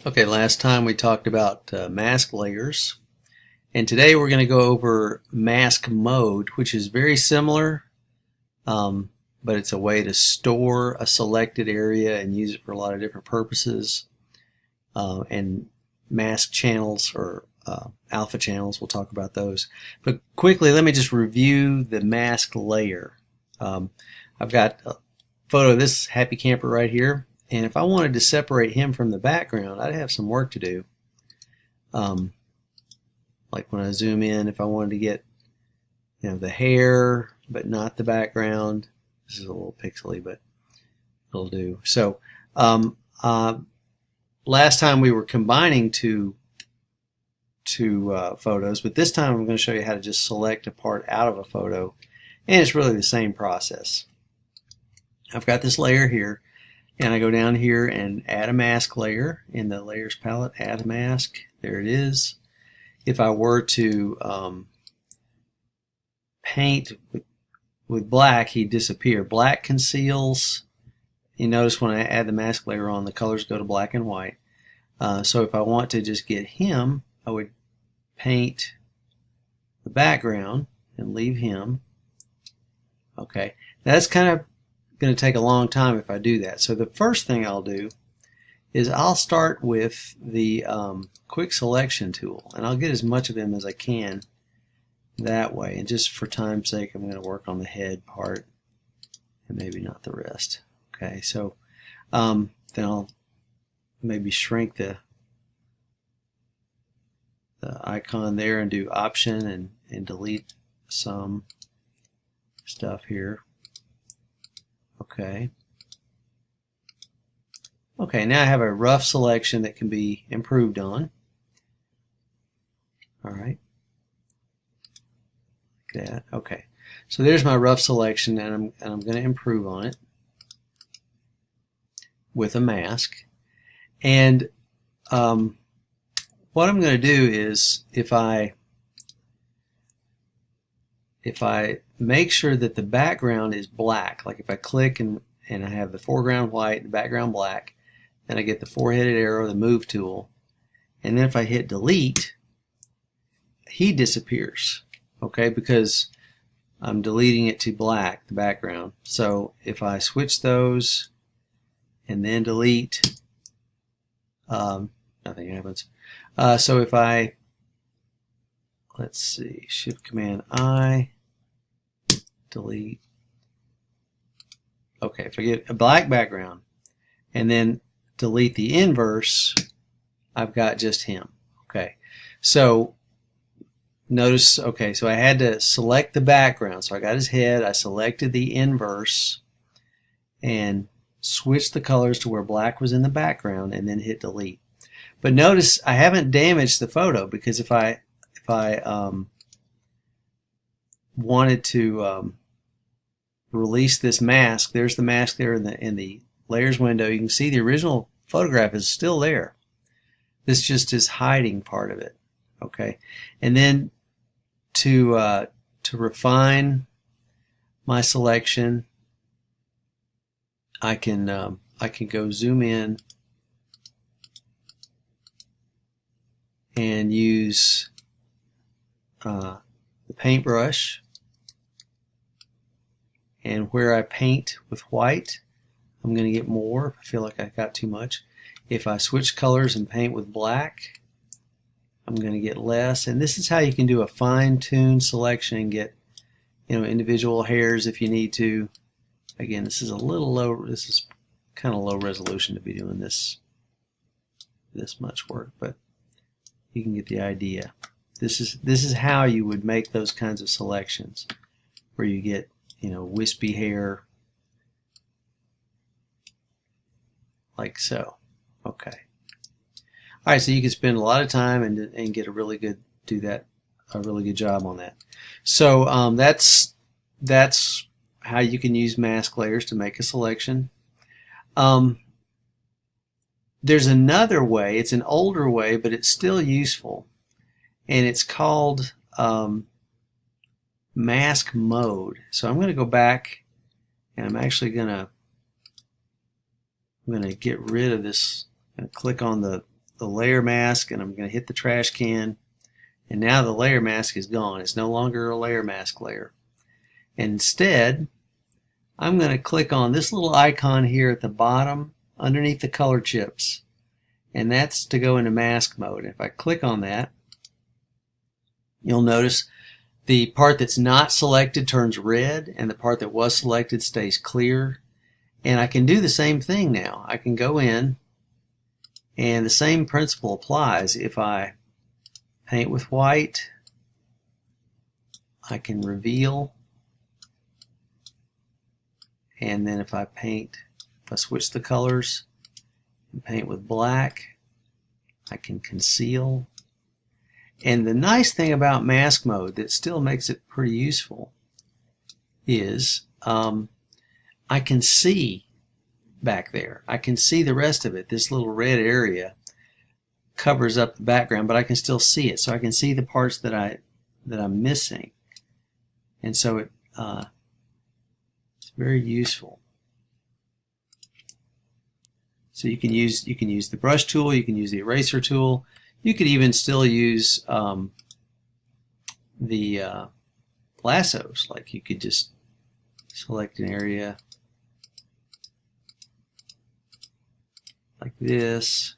Okay, last time we talked about mask layers, and today we're going to go over mask mode, which is very similar, but it's a way to store a selected area and use it for a lot of different purposes. And mask channels or alpha channels, we'll talk about those. But quickly, let me just review the mask layer. I've got a photo of this happy camper right here. And if I wanted to separate him from the background, I'd have some work to do. Like when I zoom in, if I wanted to get, the hair, but not the background. This is a little pixely, but it'll do. So last time we were combining two photos, but this time I'm going to show you how to just select a part out of a photo, and it's really the same process. I've got this layer here. And I go down here and add a mask layer in the layers palette, add a mask, there it is. If I were to paint with black, he'd disappear. Black conceals. You notice when I add the mask layer on, the colors go to black and white. So if I want to just get him, I would paint the background and leave him. Okay, that's kind of going to take a long time if I do that. So the first thing I'll do is I'll start with the quick selection tool, and I'll get as much of him as I can that way. And just for time's sake, I'm going to work on the head part and maybe not the rest. Okay, so then I'll maybe shrink the icon there and do Option and delete some stuff here. Okay. Okay, now I have a rough selection that can be improved on. All right. Like that. Okay. So there's my rough selection, and I'm going to improve on it with a mask. And what I'm going to do is if I make sure that the background is black, like if I click and I have the foreground white, the background black, then I get the four-headed arrow, the move tool, and then if I hit delete, he disappears, okay, because I'm deleting it to black, the background. So if I switch those and then delete, nothing happens. So if I, let's see, Shift Command I, delete. Okay, if I get a black background and then delete the inverse, I've got just him. Okay, so notice, okay, so I had to select the background. So I got his head, I selected the inverse and switched the colors to where black was in the background and then hit delete. But notice I haven't damaged the photo, because if I wanted to release this mask, there's the mask there in the layers window. You can see the original photograph is still there. This just is hiding part of it. Okay, and then to refine my selection, I can go zoom in and use the paintbrush. And where I paint with white, I'm going to get more if I feel like I got too much. If I switch colors and paint with black, I'm going to get less. And this is how you can do a fine-tuned selection and get, individual hairs if you need to. Again, this is a little low. This is kind of low resolution to be doing this much work, but you can get the idea. This is how you would make those kinds of selections, where you get wispy hair, like so. Okay. All right, so you can spend a lot of time and get a really good job on that. So that's how you can use mask layers to make a selection. There's another way. It's an older way, but it's still useful, and it's called mask mode. So I'm going to go back, and I'm actually going to get rid of this. I'm going to click on the the layer mask, and I'm going to hit the trash can, and now the layer mask is gone. It's no longer a layer mask layer. Instead, I'm going to click on this little icon here at the bottom underneath the color chips, and that's to go into mask mode. If I click on that, you'll notice the part that's not selected turns red, and the part that was selected stays clear. And I can do the same thing now. I can go in, and the same principle applies. If I paint with white, I can reveal, and then if I switch the colors and paint with black, I can conceal. And the nice thing about mask mode that still makes it pretty useful is I can see back there. I can see the rest of it. This little red area covers up the background, but I can still see it. So I can see the parts that I'm missing. And so it's very useful. So you can use the brush tool, you can use the eraser tool. You could even still use the lassos. Like you could just select an area like this,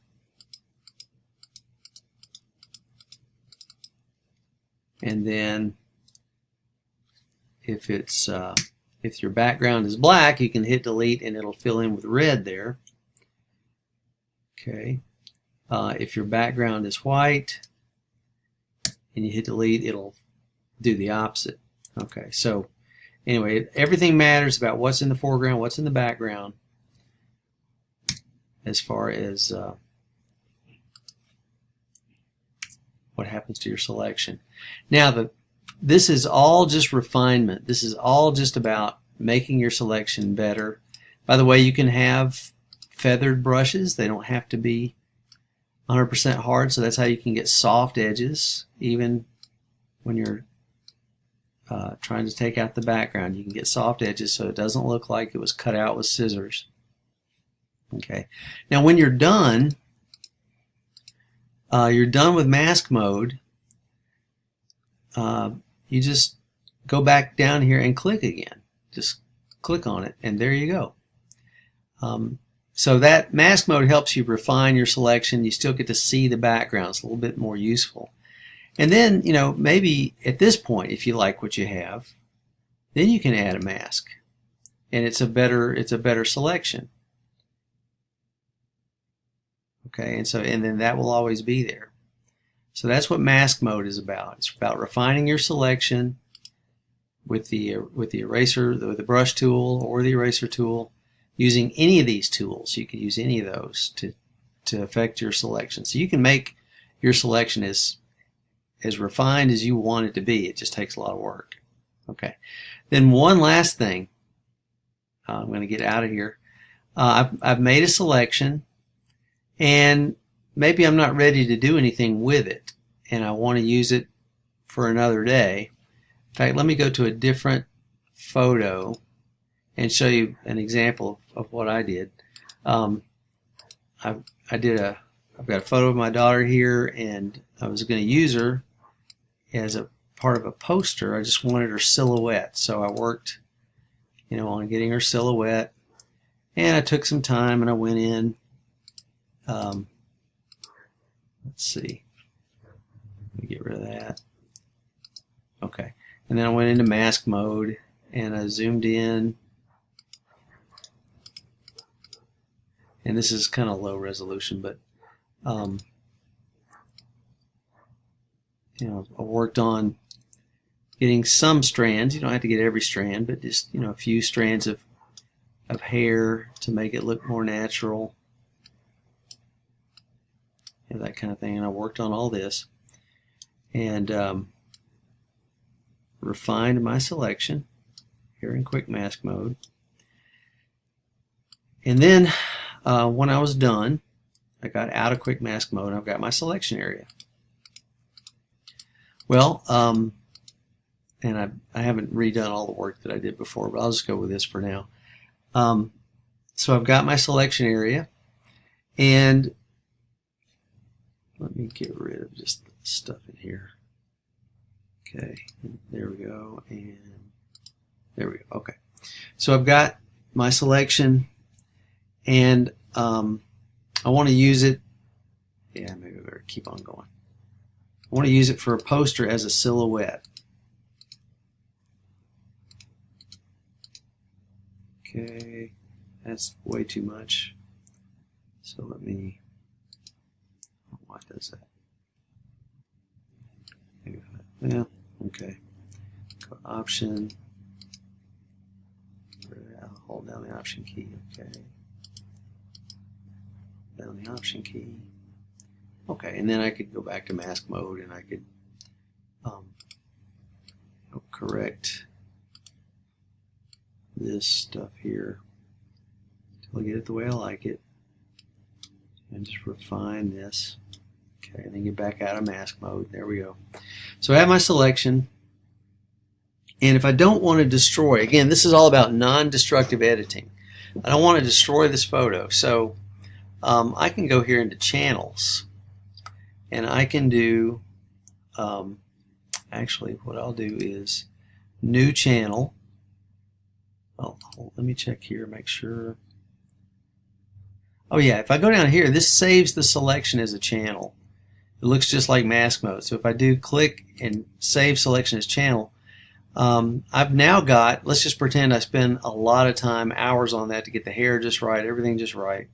and then if your background is black, you can hit delete and it'll fill in with red there. Okay. If your background is white and you hit delete, it'll do the opposite. Okay, so anyway, everything matters about what's in the foreground, what's in the background, as far as what happens to your selection. Now, this is all just refinement. This is all just about making your selection better. By the way, you can have feathered brushes. They don't have to be 100% hard, so that's how you can get soft edges even when you're trying to take out the background. You can get soft edges so it doesn't look like it was cut out with scissors. Okay. Now when you're done with mask mode, you just go back down here and click again. Just click on it and there you go. So that mask mode helps you refine your selection. You still get to see the background. It's a little bit more useful. And then, maybe at this point, if you like what you have, then you can add a mask, and it's a better selection. Okay, and then that will always be there. So that's what mask mode is about. It's about refining your selection with the eraser, the brush tool, or the eraser tool. Using any of these tools, you could use any of those to affect your selection. So you can make your selection as refined as you want it to be. It just takes a lot of work. Okay. Then one last thing. I'm going to get out of here. I've made a selection, and maybe I'm not ready to do anything with it, and I want to use it for another day. In fact, let me go to a different photo and show you an example of what I did. I've got a photo of my daughter here, and I was going to use her as a part of a poster. I just wanted her silhouette, so I worked, on getting her silhouette, and I took some time and I went in. Let's see. Let me get rid of that. Okay, and then I went into mask mode and I zoomed in. And this is kind of low resolution, but I worked on getting some strands. You don't have to get every strand, but just a few strands of hair to make it look more natural, and that kind of thing. And I worked on all this and refined my selection here in quick mask mode. And then when I was done, I got out of quick mask mode and I've got my selection area. Well, and I haven't redone all the work that I did before, but I'll just go with this for now. So I've got my selection area, and let me get rid of just the stuff in here. Okay, there we go, and there we go. Okay, so I've got my selection, and I want to use it. Yeah, maybe I better keep on going. I want to use it for a poster as a silhouette. Okay, that's way too much. So let me. Why does that? Yeah, okay. Go Option. I'll hold down the Option key. Okay. Down the Option key. Okay, and then I could go back to mask mode, and I could correct this stuff here until I get it the way I like it, and just refine this. Okay, and then get back out of mask mode. There we go. So I have my selection, and if I don't want to destroy, again, this is all about non-destructive editing. I don't want to destroy this photo, so I can go here into Channels, and I can do, actually what I'll do is New Channel. Oh, let me check here, make sure. Oh yeah, if I go down here, this saves the selection as a channel. It looks just like mask mode. So if I do click and save selection as channel, I've now got, let's just pretend I spend a lot of time, hours on that to get the hair just right, everything just right.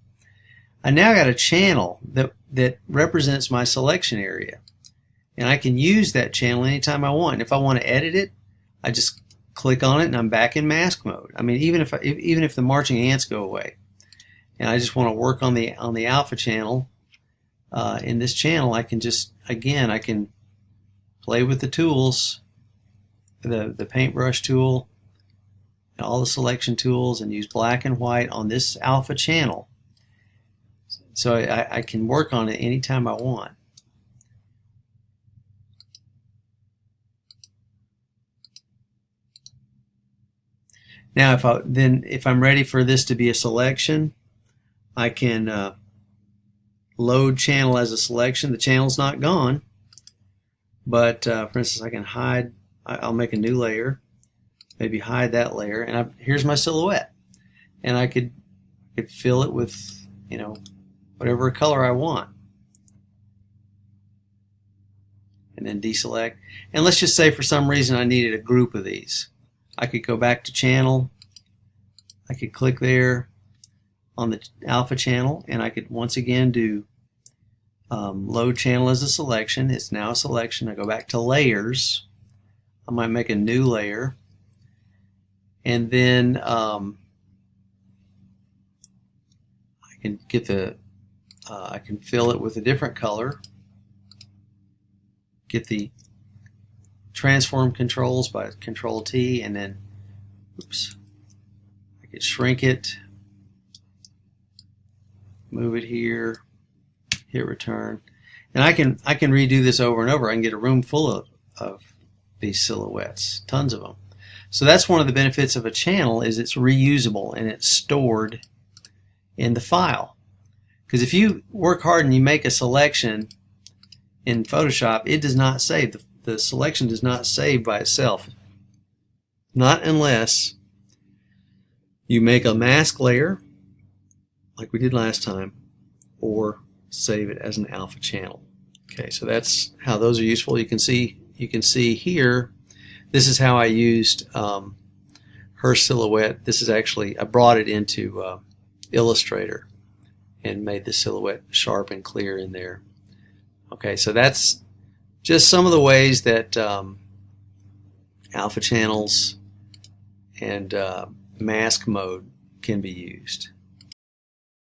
I now got a channel that represents my selection area. And I can use that channel anytime I want. If I want to edit it, I just click on it and I'm back in mask mode. I mean, even if the marching ants go away, and I just want to work on the alpha channel, in this channel, I can just, again, I can play with the tools, the paintbrush tool, and all the selection tools, and use black and white on this alpha channel. So I can work on it anytime I want. Now, if I'm ready for this to be a selection, I can load channel as a selection. The channel's not gone, but for instance, I can hide. I'll make a new layer, maybe hide that layer, and here's my silhouette. And I could fill it with, you know, whatever color I want, and then deselect. And let's just say for some reason I needed a group of these. I could go back to channel. I could click there on the alpha channel, and I could once again do load channel as a selection. It's now a selection. I go back to layers. I might make a new layer, and then I can get the I can fill it with a different color. Get the transform controls by Control T, and then oops, I could shrink it, move it here, hit return, and I can redo this over and over. I can get a room full of these silhouettes, tons of them. So that's one of the benefits of a channel, is it's reusable and it's stored in the file. Because if you work hard and you make a selection in Photoshop, it does not save. The selection does not save by itself. Not unless you make a mask layer like we did last time, or save it as an alpha channel. Okay, so that's how those are useful. You can see here, this is how I used her silhouette. This is actually, I brought it into Illustrator and made the silhouette sharp and clear in there. Okay, so that's just some of the ways that alpha channels and mask mode can be used.